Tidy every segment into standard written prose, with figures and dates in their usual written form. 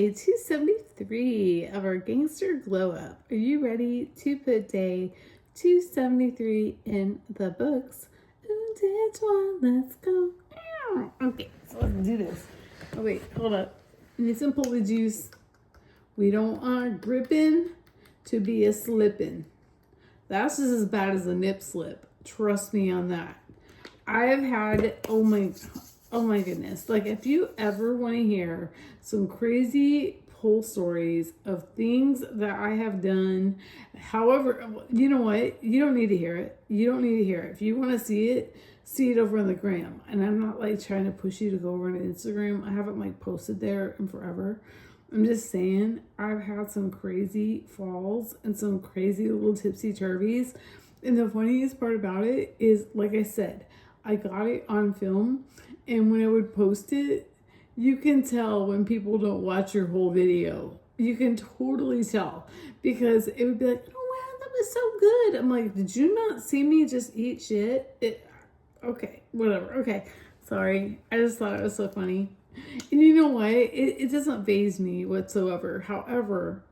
day 273 of our Gangster Glow Up. Are you ready to put day 273 in the books? Let's go. Okay, so let's do this. Oh, wait, hold up. Need some pulley juice. We don't want gripping to be a slipping. That's just as bad as a nip slip. Trust me on that. I have had, oh my goodness. Like, if you ever want to hear some crazy pull stories of things that I have done, however, you know what? You don't need to hear it. You don't need to hear it. If you want to see it over on the gram. And I'm not like trying to push you to go over on Instagram. I haven't like posted there in forever. I'm just saying I've had some crazy falls and some crazy little tipsy turvies. And the funniest part about it is, like I said, I got it on film. And when I would post it, you can tell when people don't watch your whole video. You can totally tell. Because it would be like, oh wow, that was so good. I'm like, did you not see me just eat shit? Okay, whatever. Okay, sorry. I just thought it was so funny. And you know what? It doesn't faze me whatsoever. However,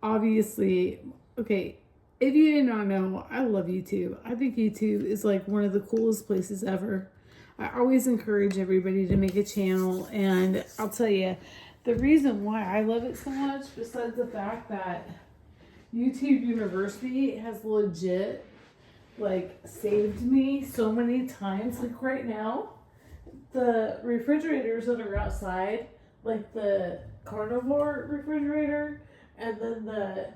obviously, okay, if you did not know, I love YouTube. I think YouTube is like one of the coolest places ever. I always encourage everybody to make a channel, and I'll tell you, the reason why I love it so much, besides the fact that YouTube University has legit, like, saved me so many times. Like right now, the refrigerators that are outside, like the carnivore refrigerator, and then the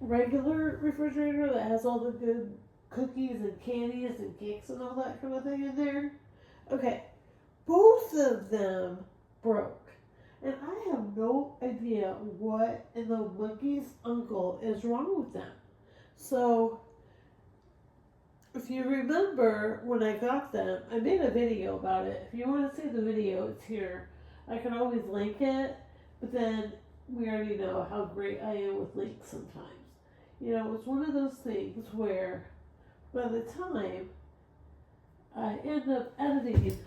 regular refrigerator that has all the good cookies and candies and cakes and all that kind of thing in there. Okay, both of them broke. And I have no idea what in the monkey's uncle is wrong with them. So, if you remember when I got them, I made a video about it. If you want to see the video, it's here. I can always link it, but then we already know how great I am with links sometimes. You know, it's one of those things where by the time I end up editing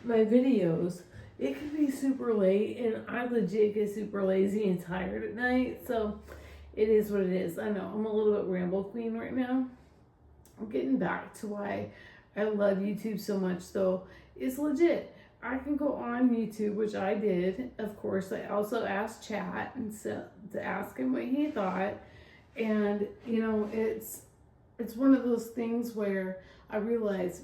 my videos, it can be super late, and I legit get super lazy and tired at night, so it is what it is. I know, I'm a little bit ramble queen right now. I'm getting back to why I love YouTube so much, though. It's legit. I can go on YouTube, which I did. Of course, I also asked Chat and so to ask him what he thought. And, you know, it's one of those things where I realize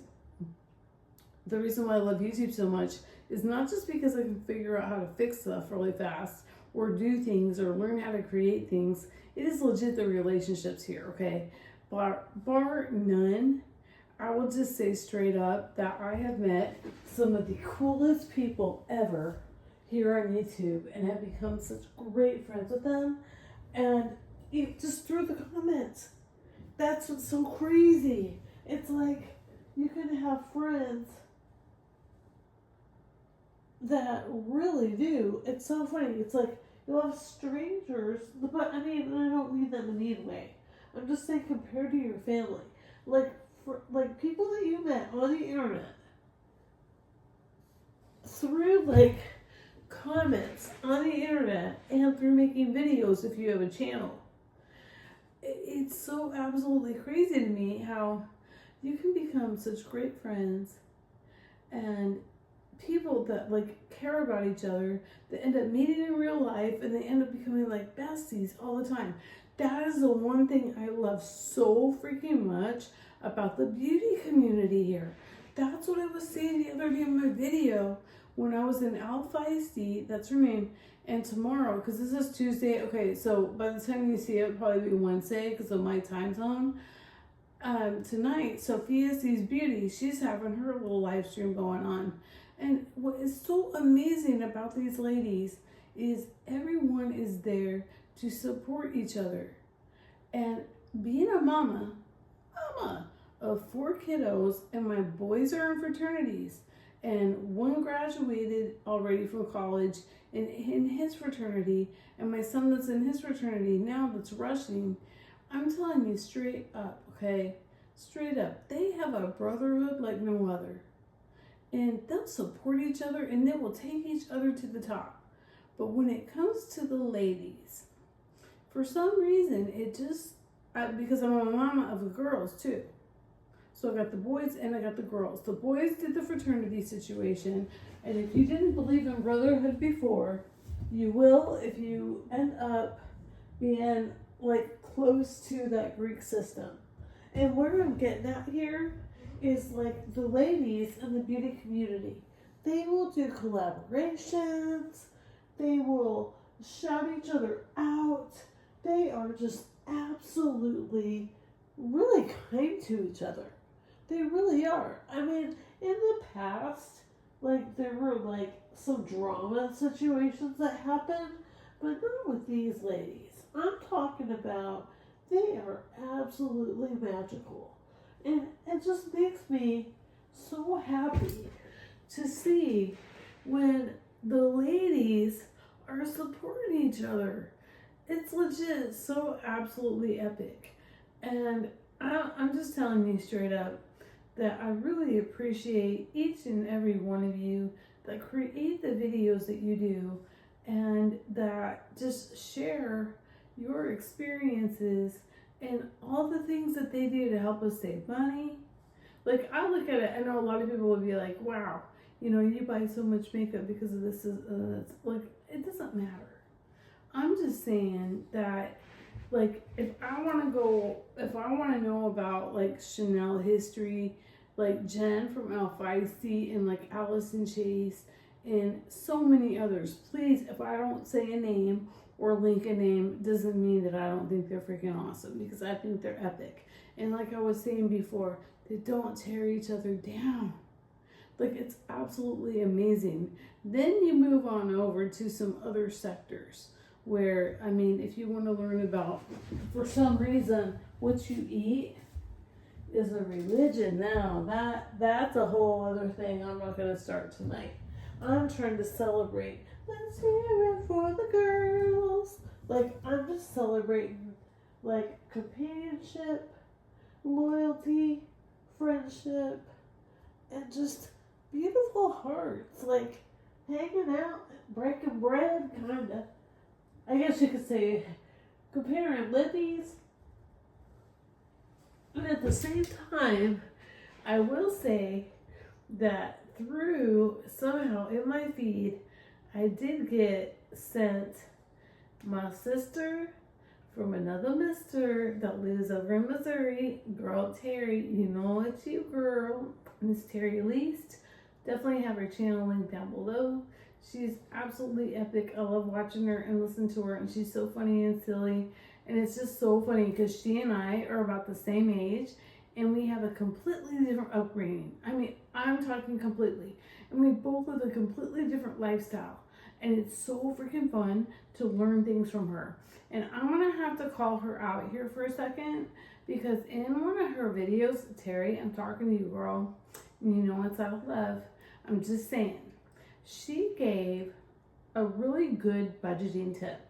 the reason why I love YouTube so much is not just because I can figure out how to fix stuff really fast or do things or learn how to create things. It is legit the relationships here, okay? Bar none, I will just say straight up that I have met some of the coolest people ever here on YouTube and have become such great friends with them. And just through the comments, that's what's so crazy. It's like you can have friends that really do. It's so funny. It's like you'll have strangers, but I mean, I don't mean that in a mean way. I'm just saying compared to your family. Like people that you met on the internet through like comments on the internet and through making videos if you have a channel. It's so absolutely crazy to me how you can become such great friends and people that like care about each other that end up meeting in real life and they end up becoming like besties all the time. That is the one thing I love so freaking much about the beauty community here. That's what I was saying the other day in my video when I was in Al Feisty, that's her name, and tomorrow, because this is Tuesday, okay, so by the time you see it, it'll probably be Wednesday because of my time zone. Tonight, Sophia Sees Beauty, she's having her little live stream going on. And what is so amazing about these ladies is everyone is there to support each other. And being a mama of 4 kiddos, and my boys are in fraternities, and one graduated already from college in his fraternity, and my son that's in his fraternity now that's rushing. I'm telling you straight up, okay? Straight up. They have a brotherhood like no other. And they'll support each other, and they will take each other to the top. But when it comes to the ladies, for some reason, because I'm a mama of the girls too. So I got the boys and I got the girls. The boys did the fraternity situation. And if you didn't believe in brotherhood before, you will if you end up being like close to that Greek system. And where I'm getting at here is like the ladies in the beauty community. They will do collaborations. They will shout each other out. They are just absolutely really kind to each other. They really are. I mean, in the past, like there were like some drama situations that happened, but not with these ladies. I'm talking about they are absolutely magical. And it just makes me so happy to see when the ladies are supporting each other. It's legit so absolutely epic. And I'm just telling you straight up that I really appreciate each and every one of you that create the videos that you do and that just share your experiences and all the things that they do to help us save money. Like, I look at it, I know a lot of people would be like, wow, you buy so much makeup because of this. Like, it doesn't matter. I'm just saying that, like, if I want to know about, like, Chanel history, like Jen from Al Feisty and, like, Allison Chase and so many others, please, if I don't say a name or link a name, doesn't mean that I don't think they're freaking awesome, because I think they're epic. And like I was saying before, they don't tear each other down. Like, it's absolutely amazing. Then you move on over to some other sectors where, I mean, if you want to learn about, for some reason, what you eat is a religion now. That's a whole other thing I'm not going to start tonight. I'm trying to celebrate. Let's hear it for the girls. Like, I'm just celebrating, like, companionship, loyalty, friendship, and just beautiful hearts. Like, hanging out, breaking bread, kind of. I guess you could say comparing Libby's. And at the same time, I will say that through somehow in my feed, I did get sent my sister from another mister that lives over in Missouri, girl Terry. You know it's you, girl, Miss Terry Least. Definitely have her channel linked down below. She's absolutely epic. I love watching her and listening to her, and she's so funny and silly. And it's just so funny because she and I are about the same age, and we have a completely different upbringing. I mean, I'm talking completely. And we both live a completely different lifestyle. And it's so freaking fun to learn things from her. And I'm going to have to call her out here for a second, because in one of her videos, Terry, I'm talking to you, girl. And you know it's out of love. I'm just saying. She gave a really good budgeting tip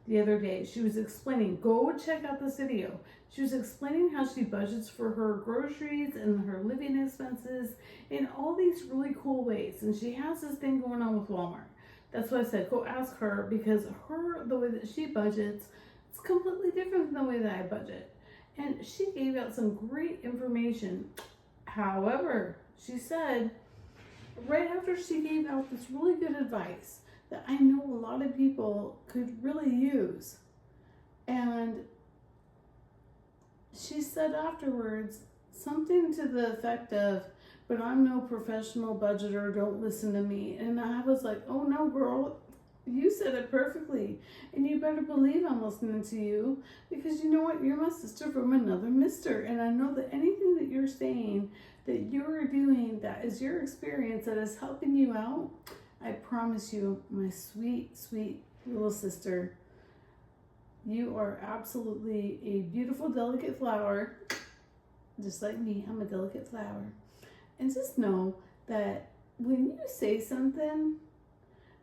the other day. She was explaining, go check out this video. She was explaining how she budgets for her groceries and her living expenses in all these really cool ways. And she has this thing going on with Walmart. That's why I said, go ask her, because the way that she budgets, it's completely different than the way that I budget. And she gave out some great information. However, she said, right after she gave out this really good advice that I know a lot of people could really use, and she said afterwards something to the effect of, but I'm no professional budgeter, don't listen to me. And I was like, oh no, girl, you said it perfectly. And you better believe I'm listening to you, because you know what? You're my sister from another mister. And I know that anything that you're saying, that you're doing, that is your experience, that is helping you out, I promise you, my sweet, sweet little sister, you are absolutely a beautiful, delicate flower. Just like me, I'm a delicate flower. And just know that when you say something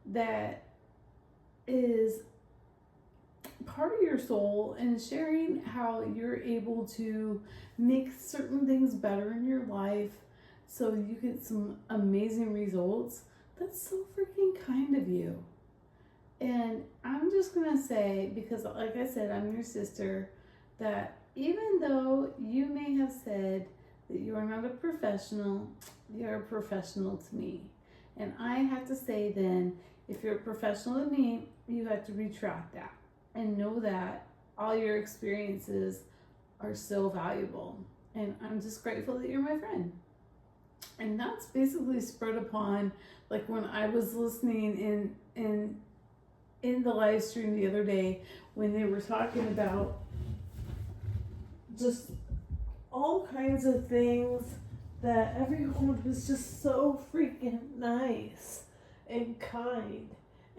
that is part of your soul and sharing how you're able to make certain things better in your life so you get some amazing results, that's so freaking kind of you. And I'm just going to say, because like I said, I'm your sister, that even though you may have said that you are not a professional, you're a professional to me. And I have to say then, if you're a professional to me, you have to retract that and know that all your experiences are so valuable. And I'm just grateful that you're my friend. And that's basically spread upon, like when I was listening in the live stream the other day when they were talking about just all kinds of things, that everyone was just so freaking nice and kind.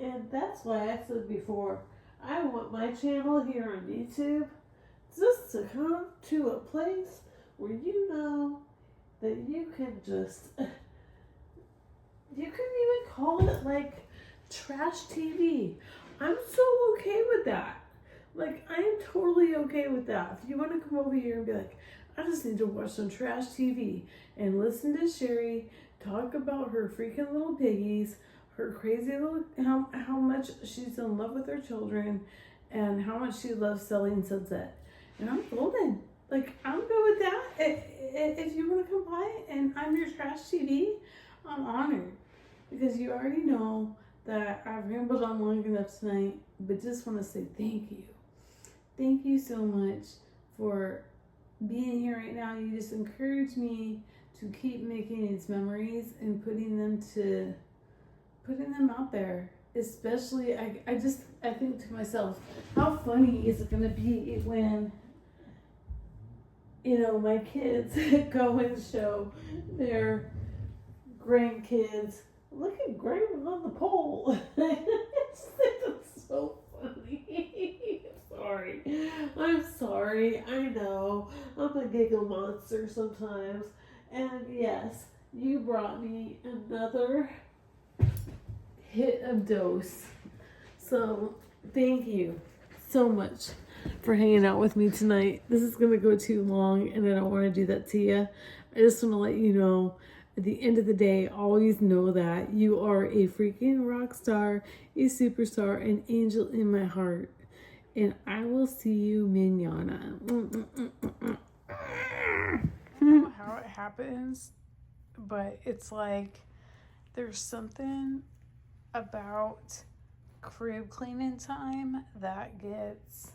And that's why I said before, I want my channel here on YouTube just to come to a place where you know that you can just, you can even call it like trash TV. I'm so okay with that. Like, I am totally okay with that. If you want to come over here and be like, I just need to watch some trash TV and listen to Sheri talk about her freaking little piggies, her crazy little, how much she's in love with her children, and how much she loves selling sunset. And I'm golden. Like, I'm good with that. If you want to come by and I'm your trash TV, I'm honored. Because you already know that I've rambled on long enough tonight, but just want to say thank you. Thank you so much for being here right now. You just encourage me to keep making these memories and putting them out there. Especially, I think to myself, how funny is it going to be when, you know, my kids go and show their grandkids, look at Grandma on the pole. I just think that's so funny. I'm sorry. I know. I'm a giggle monster sometimes. And yes, you brought me another hit of dose. So thank you so much for hanging out with me tonight. This is going to go too long, and I don't want to do that to you. I just want to let you know, at the end of the day, always know that you are a freaking rock star, a superstar, an angel in my heart. And I will see you manana. I don't know how it happens, but it's like there's something about crib cleaning time that gets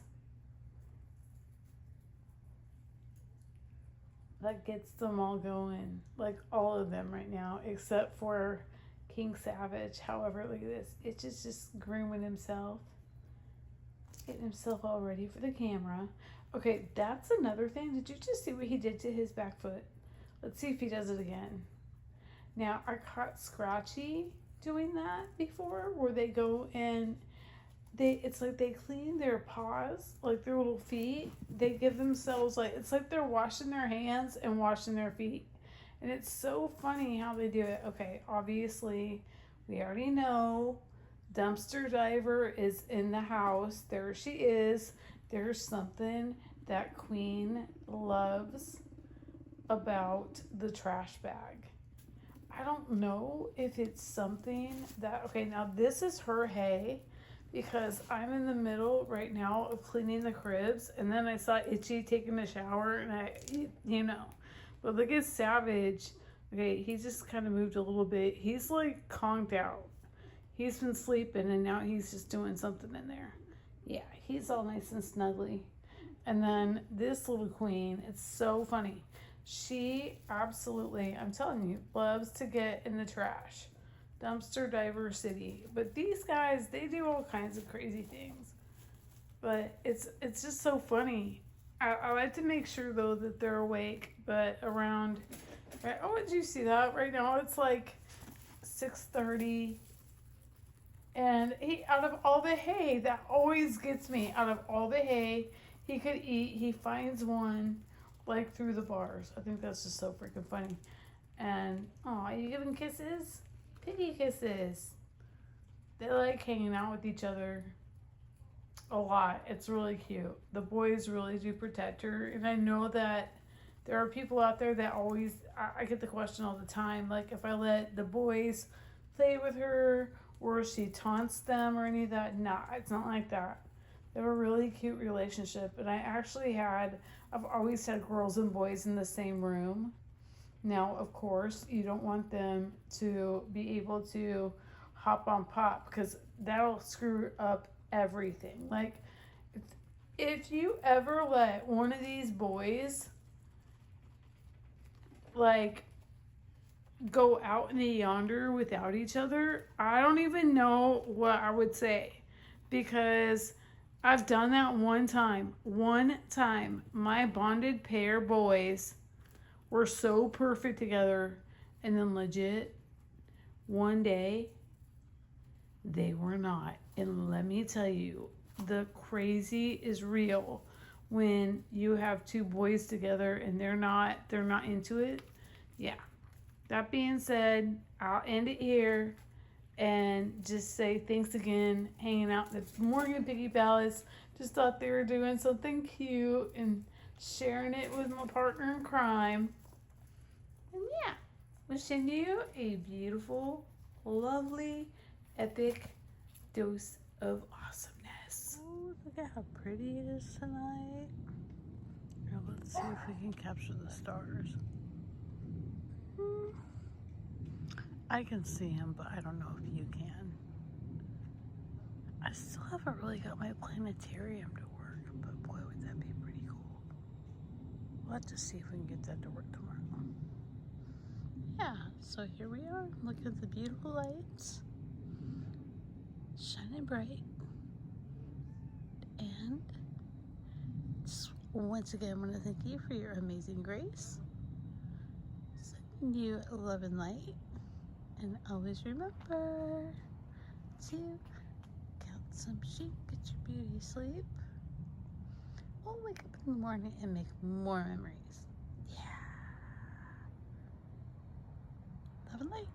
them all going, like all of them right now, except for King Savage. However, look at this, it's just grooming himself, getting himself all ready for the camera. Okay, that's another thing. Did you just see what he did to his back foot? Let's see if he does it again. Now, I caught Scratchy doing that before, where they go and it's like they clean their paws, like their little feet. They give themselves, like, it's like they're washing their hands and washing their feet. And it's so funny how they do it. Okay, obviously, we already know dumpster diver is in the house. There she is. There's something that Queen loves about the trash bag. I don't know if it's something that, okay, now this is her hay, because I'm in the middle right now of cleaning the cribs, and then I saw Itchy taking a shower, and but look at Savage. Okay, he just kind of moved a little bit. He's like conked out. He's been sleeping, and now he's just doing something in there. Yeah, he's all nice and snuggly. And then this little queen, it's so funny. She absolutely, I'm telling you, loves to get in the trash. Dumpster diver city. But these guys, they do all kinds of crazy things. But it's just so funny. I like to make sure, though, that they're awake. But around, right, oh, did you see that? Right now it's like 6:30. And out of all the hay, that always gets me. Out of all the hay he could eat, he finds one, like, through the bars. I think that's just so freaking funny. And, aw, you giving kisses? Piggy kisses. They like hanging out with each other a lot. It's really cute. The boys really do protect her. And I know that there are people out there that always, I get the question all the time, like, if I let the boys play with her, or she taunts them or any of that. Nah, it's not like that. They have a really cute relationship. And I've always had girls and boys in the same room. Now, of course, you don't want them to be able to hop on pop because that'll screw up everything. Like, if you ever let one of these boys, like, go out in the yonder without each other, I don't even know what I would say, because I've done that one time. One time, my bonded pair boys were so perfect together, and then legit, one day, they were not. And let me tell you, the crazy is real when you have two boys together and they're not into it. Yeah. That being said, I'll end it here and just say thanks again, hanging out. It's Morgan Piggy Palace. Just thought they were doing something cute and sharing it with my partner in crime. And yeah, wishing you a beautiful, lovely, epic dose of awesomeness. Oh, look at how pretty it is tonight. Now let's see if we can capture the stars. I can see him, but I don't know if you can. I still haven't really got my planetarium to work, but boy, would that be pretty cool. We'll have to see if we can get that to work tomorrow. Yeah, so here we are. Look at the beautiful lights, shining bright. And once again, I want to thank you for your amazing grace. Sending you love and light. And always remember to count some sheep, get your beauty sleep. We'll wake up in the morning and make more memories. Yeah. Love and light.